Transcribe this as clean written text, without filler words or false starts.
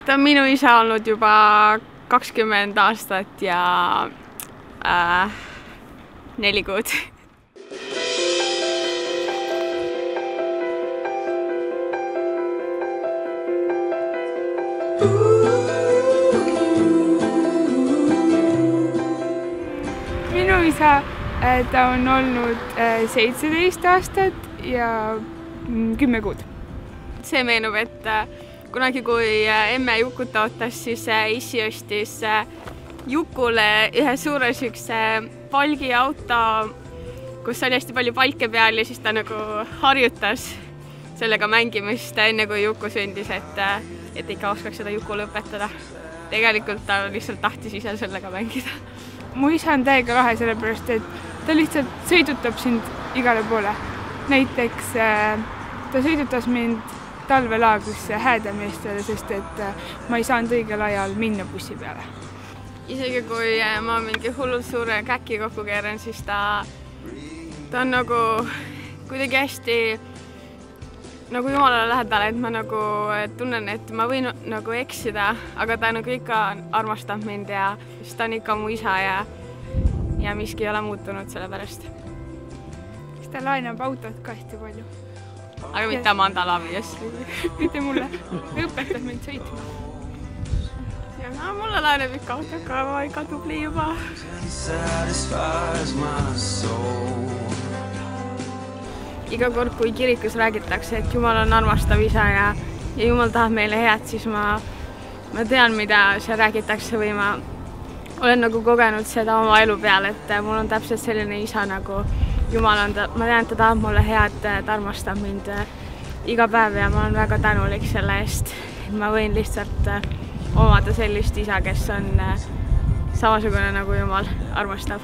ta on minu isa olnud juba 20 aastat ja 4 kuud. Minu isa, ta on olnud 17 aastat ja 10 kuud. See meenub, et kunagi, kui emme Jukut ootas, siis issi ostis Jukule ühe suure sükse palgiauto, kus oli hästi palju palke peal ja siis ta nagu harjutas sellega mängimist enne kui Juku sündis, et ikka oskaks seda Jukule õpetada. Tegelikult ta lihtsalt tahtis ise sellega mängida. Mu isa on täiega lahe sellepärast, et ta lihtsalt sõidutab sind igale poole. Näiteks ta sõidutas mind talvelaagrisse Häädemeestele, sest et ma ei saanud õigel ajal minna bussi peale. Isegi kui ma mingi hullult suure käki kokku keeran, siis ta on nagu kuidagi hästi nagu Jumalale lähedal, et ma nagu tunnen, et ma võin nagu eksida, aga ta nagu ikka armastab mind ja ta on ikka mu isa ja miski ei ole muutunud selle pärast. Ta laenab autot ka hästi palju. Aga mitte Amanda Lavias. Mitte mulle. Õpetab mind sõitma. Ja mulle laeneb ikka auto, aga ma ei tubli juba. Iga kord, kui kirikus räägitakse, et Jumal on armastav isa ja Jumal tahab meile head, siis ma tean, mida seal räägitakse või ma olen nagu kogenud seda oma elu peal, et mul on täpselt selline isa nagu Jumal on, ma tean, et ta tahab mulle head, ta armastab mind iga päev ja ma olen väga tänulik selle eest. Ma võin lihtsalt omada sellist isa, kes on samasugune nagu Jumal armastab.